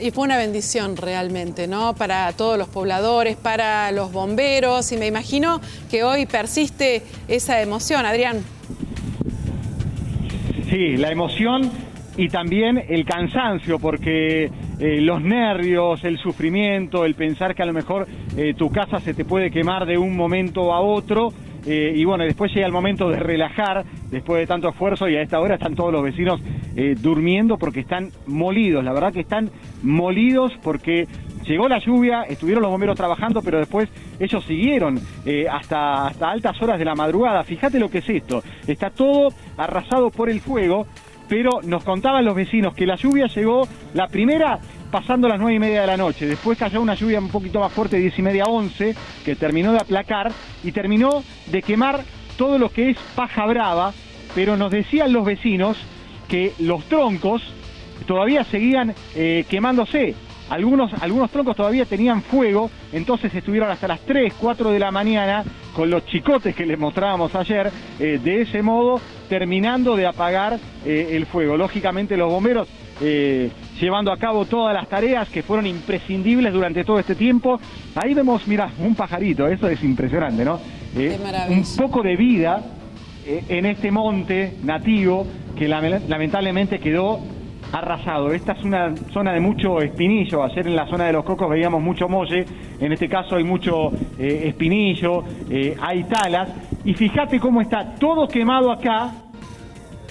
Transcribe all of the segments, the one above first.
Y fue una bendición realmente, ¿no? Para todos los pobladores, para los bomberos, y me imagino que hoy persiste esa emoción, Adrián. Sí, la emoción y también el cansancio, porque los nervios, el sufrimiento, el pensar que a lo mejor tu casa se te puede quemar de un momento a otro, y bueno, después llega el momento de relajar, después de tanto esfuerzo, y a esta hora están todos los vecinos durmiendo porque están molidos, la verdad que están molidos porque llegó la lluvia, estuvieron los bomberos trabajando, pero después ellos siguieron hasta altas horas de la madrugada. Fíjate lo que es esto, está todo arrasado por el fuego, pero nos contaban los vecinos que la lluvia llegó, la primera pasando las 9:30 de la noche, después cayó una lluvia un poquito más fuerte, 10:30, 11, que terminó de aplacar y terminó de quemar todo lo que es paja brava, pero nos decían los vecinos que los troncos todavía seguían quemándose. Algunos troncos todavía tenían fuego, entonces estuvieron hasta las 3, 4 de la mañana con los chicotes que les mostrábamos ayer, de ese modo terminando de apagar el fuego. Lógicamente los bomberos llevando a cabo todas las tareas que fueron imprescindibles durante todo este tiempo. Ahí vemos, mira, un pajarito, eso es impresionante, ¿no? Qué maravilla. Un poco de vida en este monte nativo que lamentablemente quedó arrasado. Esta es una zona de mucho espinillo. Ayer en la zona de los cocos veíamos mucho molle, en este caso hay mucho espinillo, hay talas, y fíjate cómo está todo quemado acá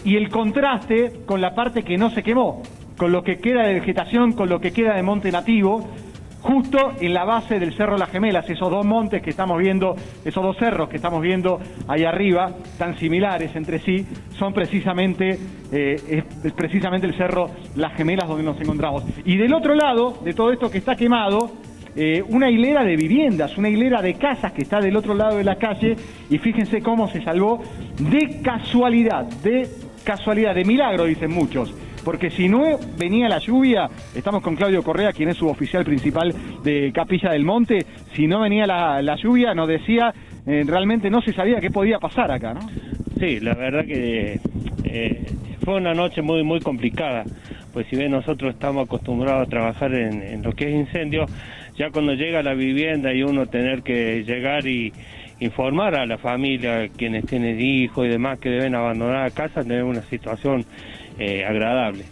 y el contraste con la parte que no se quemó, con lo que queda de vegetación, con lo que queda de monte nativo, justo en la base del Cerro Las Gemelas. Esos dos montes que estamos viendo, esos dos cerros que estamos viendo ahí arriba, tan similares entre sí, son precisamente, es precisamente el Cerro Las Gemelas donde nos encontramos. Y del otro lado de todo esto que está quemado, una hilera de viviendas, una hilera de casas que está del otro lado de la calle, y fíjense cómo se salvó de casualidad, de milagro, dicen muchos. Porque si no venía la lluvia, estamos con Claudio Correa, quien es suboficial principal de Capilla del Monte, si no venía la lluvia, nos decía, realmente no se sabía qué podía pasar acá, ¿no? Sí, la verdad que fue una noche muy muy complicada, pues si bien nosotros estamos acostumbrados a trabajar en lo que es incendio, ya cuando llega a la vivienda y uno tener que llegar y informar a la familia, quienes tienen hijos y demás que deben abandonar la casa, tener una situación agradable.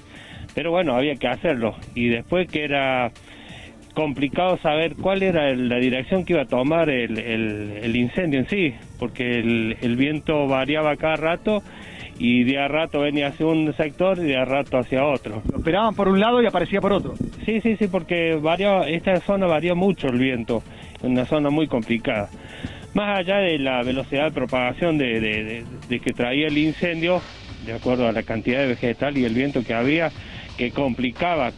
Pero bueno, había que hacerlo, y después que era complicado saber cuál era la dirección que iba a tomar el incendio en sí, porque el viento variaba cada rato, y de a rato venía hacia un sector y de a rato hacia otro. Lo esperaban por un lado y aparecía por otro. Sí, porque esta zona varía mucho el viento, es una zona muy complicada. Más allá de la velocidad de propagación de que traía el incendio, de acuerdo a la cantidad de vegetal y el viento que había, que complicaba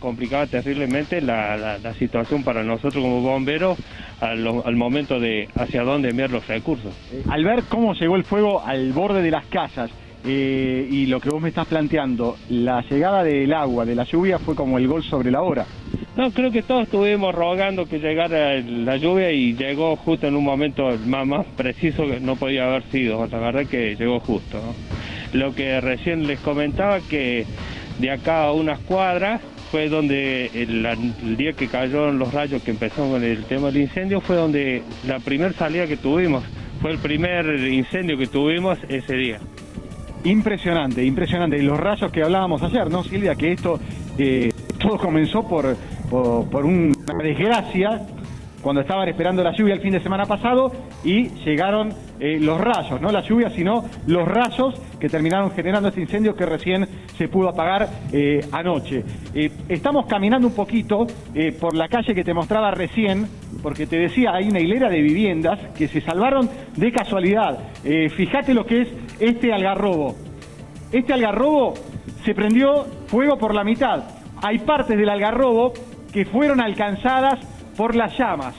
terriblemente la situación para nosotros como bomberos al momento de hacia dónde enviar los recursos. Al ver cómo llegó el fuego al borde de las casas, y lo que vos me estás planteando, la llegada del agua, de la lluvia, fue como el gol sobre la hora. No, creo que todos estuvimos rogando que llegara la lluvia, y llegó justo en un momento más preciso que no podía haber sido. La verdad que llegó justo, ¿no? Lo que recién les comentaba, que de acá a unas cuadras fue donde el día que cayeron los rayos, que empezó con el tema del incendio, fue donde la primera salida que tuvimos, fue el primer incendio que tuvimos ese día. Impresionante, impresionante. Y los rayos que hablábamos ayer, ¿no, Silvia? Que esto, todo comenzó por una desgracia, cuando estaban esperando la lluvia el fin de semana pasado, y llegaron los rayos, no la lluvia, sino los rayos que terminaron generando este incendio que recién se pudo apagar anoche. Estamos caminando un poquito por la calle que te mostraba recién, porque te decía, hay una hilera de viviendas que se salvaron de casualidad. Fíjate lo que es este algarrobo. Este algarrobo se prendió fuego por la mitad. Hay partes del algarrobo que fueron alcanzadas por las llamas.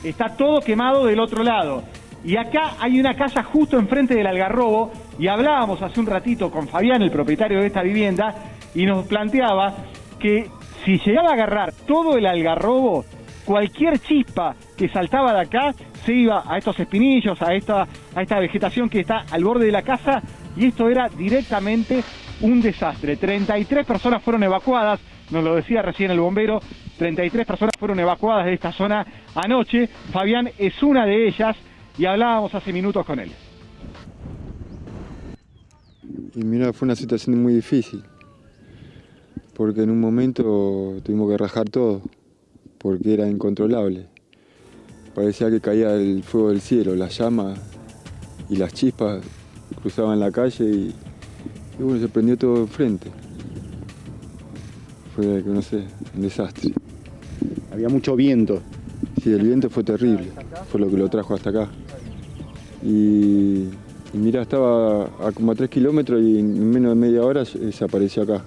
Está todo quemado del otro lado. Y acá hay una casa justo enfrente del algarrobo, y hablábamos hace un ratito con Fabián, el propietario de esta vivienda, y nos planteaba que si llegaba a agarrar todo el algarrobo, cualquier chispa que saltaba de acá se iba a estos espinillos, a esta vegetación que está al borde de la casa, y esto era directamente un desastre. 33 personas fueron evacuadas, nos lo decía recién el bombero, 33 personas fueron evacuadas de esta zona anoche. Fabián es una de ellas y hablábamos hace minutos con él. Y mira, fue una situación muy difícil, porque en un momento tuvimos que rajar todo, porque era incontrolable. Parecía que caía el fuego del cielo, las llamas y las chispas cruzaban la calle y bueno, se prendió todo enfrente. Fue, no sé, un desastre. Había mucho viento. Sí, el viento fue terrible, fue lo que lo trajo hasta acá. Y mirá, estaba a como a 3 kilómetros y en menos de media hora se apareció acá.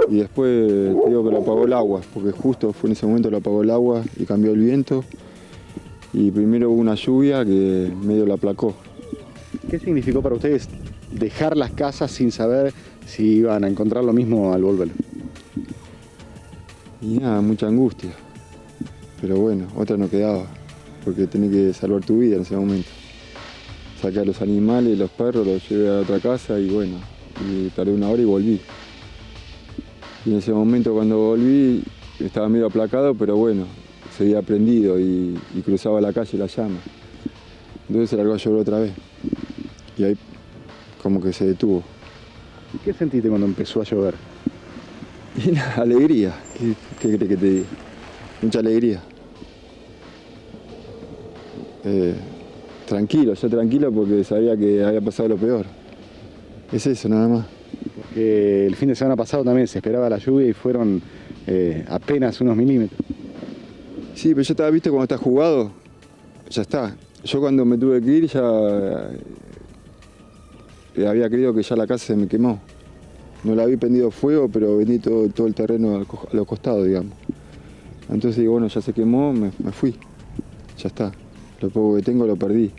Y después te digo que lo apagó el agua, porque justo fue en ese momento lo apagó el agua y cambió el viento. Y primero hubo una lluvia que medio la aplacó. ¿Qué significó para ustedes dejar las casas sin saber si iban a encontrar lo mismo al volver? Y nada, mucha angustia. Pero bueno, otra no quedaba, porque tenés que salvar tu vida en ese momento. Saqué a los animales, los perros, los llevé a otra casa y bueno, y tardé una hora y volví. Y en ese momento cuando volví estaba medio aplacado, pero bueno, se había prendido y cruzaba la calle la llama. Entonces se largó a llover otra vez. Y ahí como que se detuvo. ¿Y qué sentiste cuando empezó a llover? Y nada, alegría. ¿Qué crees que te diga? Mucha alegría. Tranquilo, ya tranquilo porque sabía que había pasado lo peor. Es eso, nada más. Porque el fin de semana pasado también se esperaba la lluvia y fueron apenas unos milímetros. Sí, pero ya estaba, viste, cuando está jugado, ya está. Yo cuando me tuve que ir ya había creído que ya la casa se me quemó. No la había prendido fuego, pero vendí todo el terreno a los costados, digamos. Entonces digo, bueno, ya se quemó, me fui. Ya está. Lo poco que tengo lo perdí.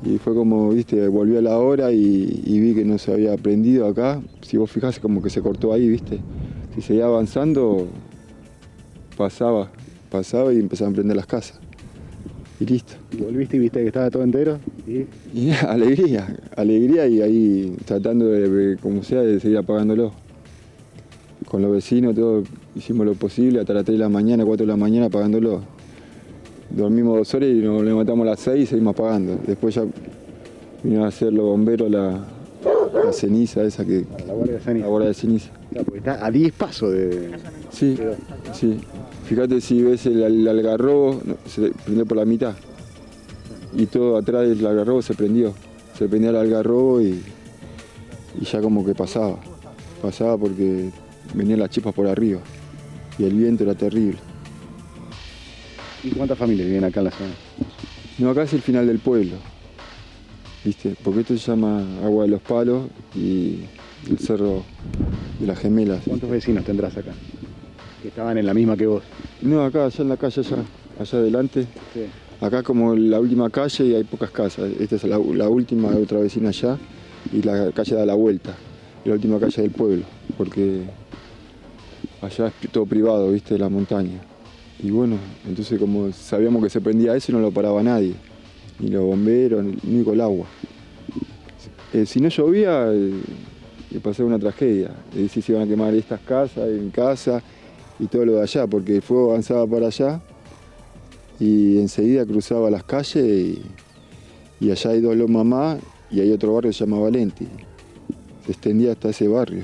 Y fue como, viste, volví a la hora y vi que no se había prendido acá. Si vos fijás, como que se cortó ahí, viste. Si seguía avanzando, pasaba y empezaban a prender las casas. Y listo. ¿Y volviste y viste que estaba todo entero? Y nada, alegría y ahí tratando de, como sea, de seguir apagándolo. Con los vecinos, todo hicimos lo posible, hasta las 3 de la mañana, 4 de la mañana apagándolo. Dormimos 2 horas y nos levantamos a las 6 y seguimos apagando. Después ya vinieron a hacer los bomberos la ceniza esa que... La guardia de ceniza. La guardia de ceniza. Claro, porque está a 10 pasos de... Sí, sí. Fíjate si ves el algarrobo, se prendió por la mitad. Y todo atrás del algarrobo se prendió. Se prendía el algarrobo y ya como que pasaba. Pasaba porque venían las chispas por arriba. Y el viento era terrible. ¿Y cuántas familias viven acá en la zona? No, acá es el final del pueblo. ¿Viste? Porque esto se llama Agua de los Palos y el Cerro de las Gemelas. ¿Cuántos vecinos tendrás acá? Que estaban en la misma que vos. No, acá, allá en la calle, allá adelante. Sí. Acá como la última calle y hay pocas casas. Esta es la última, de otra vecina allá, y la calle da la vuelta. La última calle del pueblo, porque allá es todo privado, viste, de la montaña. Y bueno, entonces como sabíamos que se prendía eso, no lo paraba nadie. Ni los bomberos, ni con el agua. Si no llovía, pasaba una tragedia. Es decir, se iban a quemar estas casas, en casa y todo lo de allá, porque el fuego avanzaba para allá y enseguida cruzaba las calles y allá hay 2 lomas más y hay otro barrio que se llama Valenti. Se extendía hasta ese barrio.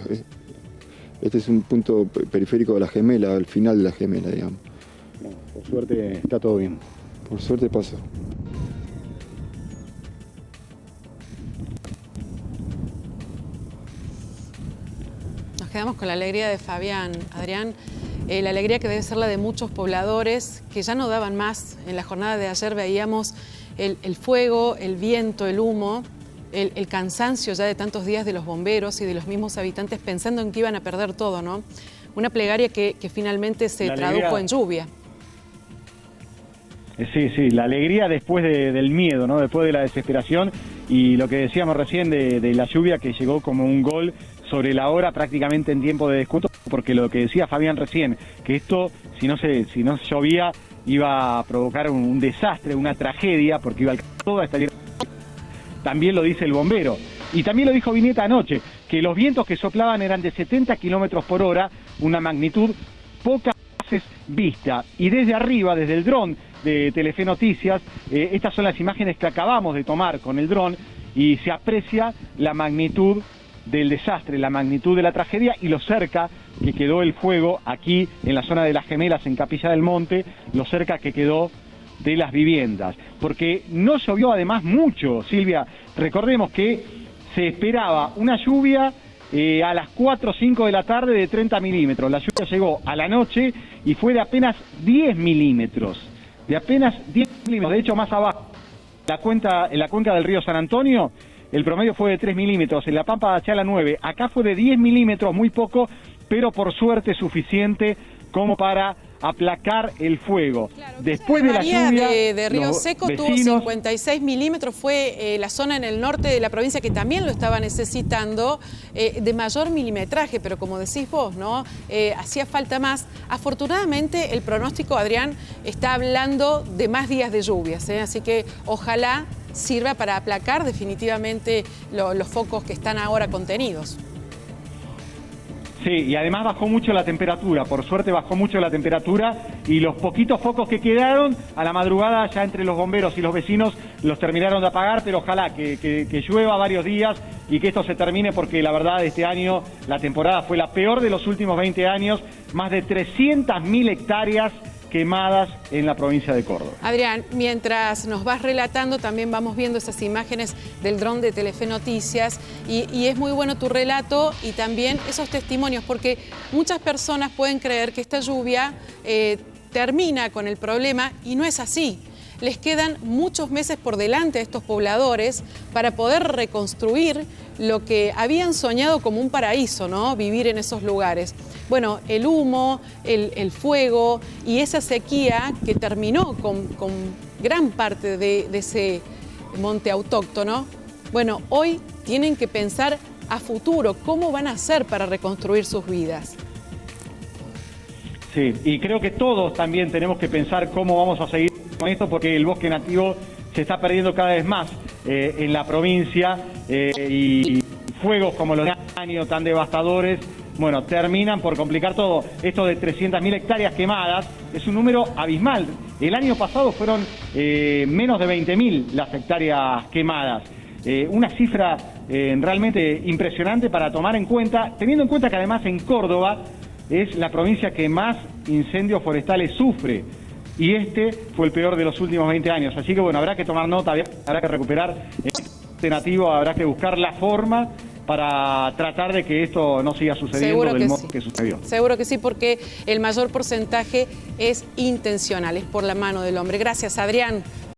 Este es un punto periférico de la Gemela, al final de la Gemela, digamos. Bueno, por suerte está todo bien. Por suerte pasó. Nos quedamos con la alegría de Fabián, Adrián, la alegría que debe ser la de muchos pobladores que ya no daban más. En la jornada de ayer veíamos el fuego, el viento, el humo, el cansancio ya de tantos días de los bomberos y de los mismos habitantes pensando en que iban a perder todo, ¿no? Una plegaria que finalmente se tradujo en lluvia. Sí, la alegría después del miedo, ¿no? Después de la desesperación y lo que decíamos recién de la lluvia que llegó como un gol sobre la hora prácticamente en tiempo de descuento, porque lo que decía Fabián recién, que esto si no llovía iba a provocar un desastre, una tragedia, porque iba a todo a estar. También lo dice el bombero y también lo dijo Vineta anoche. que los vientos que soplaban eran de 70 kilómetros por hora, una magnitud pocas veces vista. Y desde arriba, desde el dron de Telefe Noticias, estas son las imágenes que acabamos de tomar con el dron y se aprecia la magnitud del desastre, la magnitud de la tragedia y lo cerca que quedó el fuego aquí en la zona de Las Gemelas, en Capilla del Monte, lo cerca que quedó de las viviendas. Porque no llovió además mucho, Silvia. Recordemos que se esperaba una lluvia a las 4 o 5 de la tarde de 30 milímetros. La lluvia llegó a la noche y fue de apenas 10 milímetros. De apenas 10 milímetros. De hecho, más abajo, en la cuenca del río San Antonio, el promedio fue de 3 milímetros. En la Pampa de Achala 9. Acá fue de 10 milímetros, muy poco, pero por suerte suficiente como para aplacar el fuego. Claro, después de la lluvia de Río Seco tuvo 56 milímetros, fue la zona en el norte de la provincia que también lo estaba necesitando, de mayor milimetraje, pero como decís vos, ¿no? Hacía falta más. Afortunadamente el pronóstico, Adrián, está hablando de más días de lluvias, así que ojalá sirva para aplacar definitivamente los focos que están ahora contenidos. Sí, y además bajó mucho la temperatura, por suerte bajó mucho la temperatura y los poquitos focos que quedaron a la madrugada ya entre los bomberos y los vecinos los terminaron de apagar, pero ojalá que llueva varios días y que esto se termine porque la verdad este año la temporada fue la peor de los últimos 20 años, más de 300.000 hectáreas quemadas en la provincia de Córdoba. Adrián, mientras nos vas relatando, también vamos viendo esas imágenes del dron de Telefe Noticias y es muy bueno tu relato y también esos testimonios, porque muchas personas pueden creer que esta lluvia termina con el problema y no es así. Les quedan muchos meses por delante a estos pobladores para poder reconstruir lo que habían soñado como un paraíso, ¿no? Vivir en esos lugares. Bueno, el humo, el fuego y esa sequía que terminó con gran parte de ese monte autóctono, bueno, hoy tienen que pensar a futuro cómo van a hacer para reconstruir sus vidas. Sí, y creo que todos también tenemos que pensar cómo vamos a seguir con esto, porque el bosque nativo se está perdiendo cada vez más en la provincia y fuegos como los de año tan devastadores, bueno, terminan por complicar todo. Esto de 300.000 hectáreas quemadas es un número abismal. El año pasado fueron menos de 20.000 las hectáreas quemadas. Una cifra realmente impresionante para tomar en cuenta, teniendo en cuenta que además en Córdoba es la provincia que más incendios forestales sufre. Y este fue el peor de los últimos 20 años. Así que bueno, habrá que tomar nota, habrá que recuperar este nativo, habrá que buscar la forma para tratar de que esto no siga sucediendo del modo que sucedió. Seguro que sí, porque el mayor porcentaje es intencional, es por la mano del hombre. Gracias, Adrián.